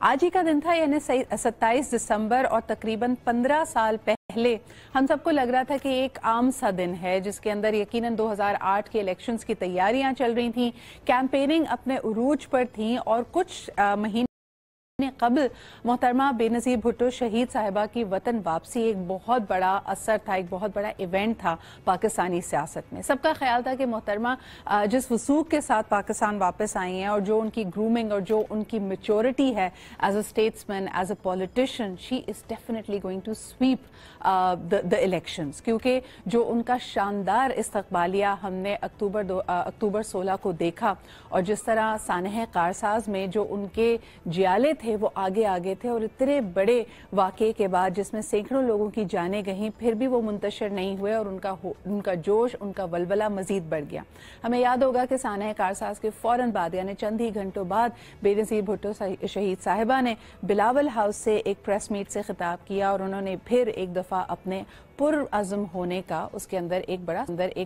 आज ही का दिन था, यानी 27 दिसंबर, और तकरीबन 15 साल पहले हम सबको लग रहा था कि एक आम सा दिन है जिसके अंदर यकीनन 2008 के इलेक्शंस की तैयारियां चल रही थी, कैंपेनिंग अपने उरूज पर थी और कुछ महीने कबल मोहतरमा बेनज़ीर भुट्टो शहीद साहिबा की वतन वापसी एक बहुत बड़ा असर था, एक बहुत बड़ा इवेंट था पाकिस्तानी सियासत में। सबका ख्याल था कि मोहतरमा जिस वसूख के साथ पाकिस्तान वापस आई हैं और जो उनकी ग्रूमिंग और जो उनकी मैच्योरिटी है as a statesman, as a politician, she is definitely going to sweep the elections, क्योंकि जो उनका शानदार इस्तकबालिया हमने अक्टूबर 16 को देखा और जिस तरह सानह कारसाज में जो उनके जियाले थे वो आगे थे और इतने बड़े वाक़े के बाद जिसमें सैकड़ों लोगों की जानें गईं, फिर भी वो मुंतशिर नहीं हुए और उनका जोश, उनका वलवला मजीद बढ़ गया। हमें याद होगा कि सानह कारसाज के फ़ौरन बाद, यानी चंद ही घंटों बाद, बेनज़ीर भुट्टो शहीद साहिबा ने बिलावल हाउस से एक प्रेस मीट से खिताब किया और उन्होंने फिर एक दफ़ा अपने पुरअज़्म होने का उसके अंदर एक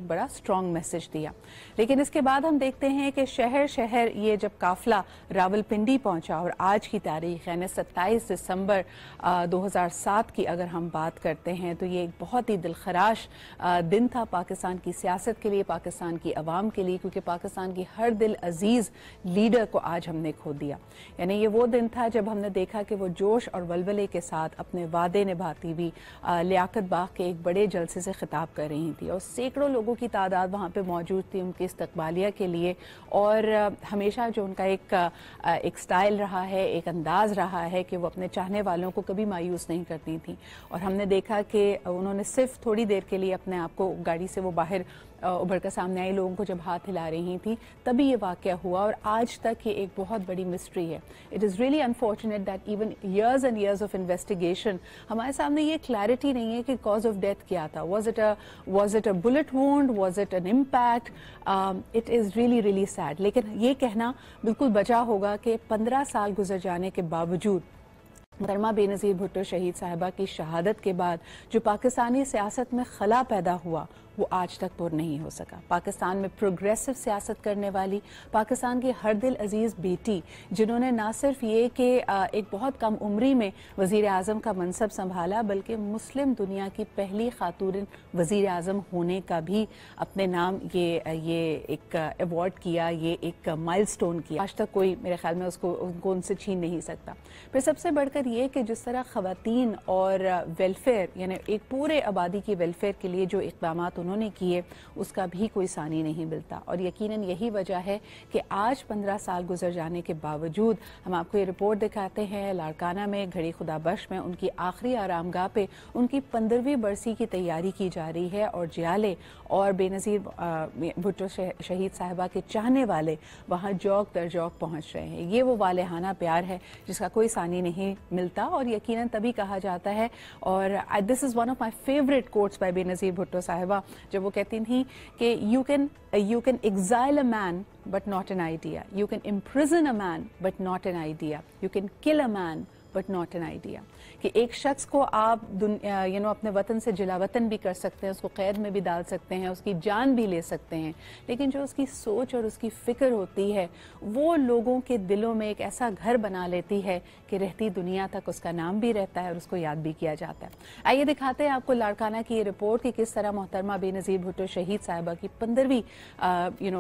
बड़ा स्ट्रॉन्ग मैसेज दिया। लेकिन इसके बाद हम देखते हैं कि शहर शहर ये जब काफिला रावलपिंडी पहुंचा और आज की तारीख यानी 27 दिसंबर 2007 की अगर हम बात करते हैं तो ये एक बहुत ही दिलखराश दिन था पाकिस्तान की सियासत के लिए, पाकिस्तान की आवाम के लिए, क्योंकि पाकिस्तान की हर दिल अजीज लीडर को आज हमने खो दिया। यानी ये वो दिन था जब हमने देखा कि वो जोश और वलवले के साथ अपने वादे निभाती हुई लियाकत बाग के एक बड़े जलसे से खिताब कर रही थी और सैकड़ों लोगों की तादाद वहाँ पे मौजूद थी उनके इस्तकबालिया के लिए। और हमेशा जो उनका एक स्टाइल रहा है, एक अंदाज रहा है कि वो अपने चाहने वालों को कभी मायूस नहीं करती थी। और हमने देखा कि उन्होंने सिर्फ थोड़ी देर के लिए अपने आप को गाड़ी से वो बाहर उभर कर सामने आई, लोगों को जब हाथ हिला रही थी, तभी ये वाक़या हुआ और आज तक ये एक बहुत बड़ी मिस्ट्री है। It is really unfortunate that even years and years of investigation हमारे सामने ये क्लैरिटी नहीं है कि कॉज ऑफ डेथ क्या था। Was it a bullet wound, was it an impact? It is really sad. लेकिन ये कहना बिल्कुल बचा होगा कि 15 साल गुजर जाने के बावजूद मोहतरमा बेनज़ीर भुट्टो शहीद साहिबा की शहादत के बाद जो पाकिस्तानी सियासत में खला पैदा हुआ वो आज तक पुर नहीं हो सका। पाकिस्तान में प्रोग्रेसिव सियासत करने वाली, पाकिस्तान की हर दिल अजीज़ बेटी, जिन्होंने ना सिर्फ ये कि एक बहुत कम उम्री में वज़ीर आज़म का मनसब संभाला, बल्कि मुस्लिम दुनिया की पहली खातून वज़ीर आज़म होने का भी अपने नाम ये एक अवार्ड किया, ये एक माइलस्टोन किया। आज तक कोई मेरे ख्याल में उनको उनसे छीन नहीं सकता। फिर सबसे बढ़कर ये कि जिस तरह ख़वातीन और वेलफेयर, यानी एक पूरे आबादी की वेलफेयर के लिए जो इक़दाम उन्होंने किए, उसका भी कोई सानी नहीं मिलता। और यकीनन यही वजह है कि आज 15 साल गुजर जाने के बावजूद हम आपको ये रिपोर्ट दिखाते हैं, लाड़काना में घड़ी खुदा बख्श में उनकी आखिरी आरामगाह पे उनकी 15वीं बरसी की तैयारी की जा रही है और जियाले और बेनज़ीर भुट्टो शहीद साहिबा के चाहने वाले वहाँ जौक दर जौक पहुँच रहे हैं। ये वो वालेहाना प्यार है जिसका कोई सानी नहीं मिलता और यकीनन तभी कहा जाता है। और this is one of my favourite quotes by Benazir Bhutto साहिबा, जब वो कहती थी कि you can exile a man but not an idea, you can imprison a man but not an idea, you can kill a man but not an idea. कि एक शख्स को आप अपने वतन से जिलावतन भी कर सकते हैं, उसको कैद में भी डाल सकते हैं, उसकी जान भी ले सकते हैं, लेकिन जो उसकी सोच और उसकी फ़िक्र होती है वो लोगों के दिलों में एक ऐसा घर बना लेती है कि रहती दुनिया तक उसका नाम भी रहता है और उसको याद भी किया जाता है। आइए दिखाते हैं आपको लाड़काना की ये रिपोर्ट कि किस तरह मोहतरमा बेनज़ीर भुट्टो शहीद साहिबा की 15वीं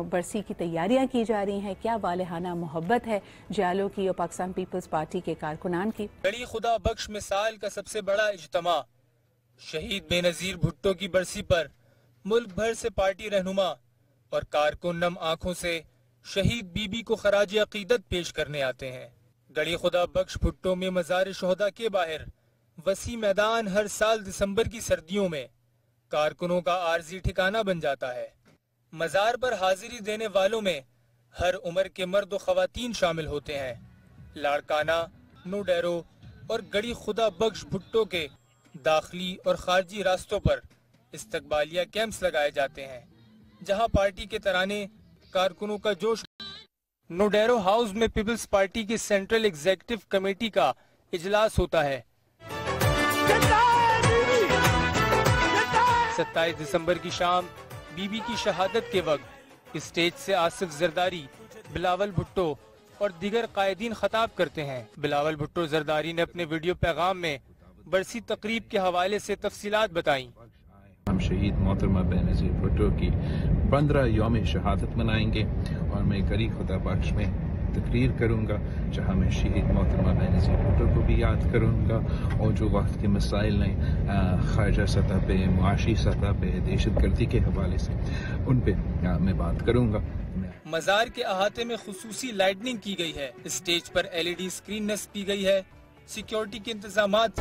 बरसी की तैयारियाँ की जा रही हैं। क्या वालेहाना मोहब्बत है जियालों की और पाकिस्तान पीपल्स पार्टी के कारकुनान की। घड़ी खुदा बख्श में साल का सबसे बड़ा इज्तिमा, शहीद बेनज़ीर भुट्टो की बरसी पर मुल्क भर से पार्टी रहनुमा और कारकुन नम आंखों से शहीद बीबी को खराज अकीदत पेश करने आते हैं। घड़ी खुदा बख्श भुट्टो में मज़ार शोहदा के बाहर वसी मैदान हर साल दिसंबर की सर्दियों में कारकुनों का आर्जी ठिकाना बन जाता है। मज़ार पर हाजिरी देने वालों में हर उम्र के मर्द व ख़वातीन शामिल होते हैं। लाड़काना, नूडेरो और घड़ी खुदा बख्श भुट्टो के दाखिली और खारजी रास्तों पर इस्तकबालिया कैंप्स लगाए जाते हैं, जहां पार्टी के तराने, कारकुनों का जोश। नूडेरो हाउस में पीपल्स पार्टी की सेंट्रल एग्जीक्यूटिव कमेटी का इजलास होता है। 27 दिसंबर की शाम बीबी की शहादत के वक्त स्टेज से आसिफ जरदारी, बिलावल भुट्टो, اور دیگر قائدین خطاب کرتے ہیں۔ بلاول بھٹو زرداری نے اپنے ویڈیو پیغام میں برسی تقریب کے حوالے سے تفصیلات بتائیں۔ ہم شہید محترمہ بینظیر بھٹو کی 15 یوم شہادت منائیں گے اور میں گری خدا بخش میں تقریر کروں گا جہاں میں شہید محترمہ بینظیر بھٹو کو بھی یاد کروں گا اور جو وقت کے مسائل ہیں خارجہ سطح پہ، معاشی سطح پہ، دہشت گردی کے حوالے سے ان پہ میں بات کروں گا۔ مزار کے احاطے میں خصوصی لائٹننگ کی گئی ہے، اسٹیج پر LED اسکرین نصب کی گئی ہے، سیکیورٹی کے انتظامات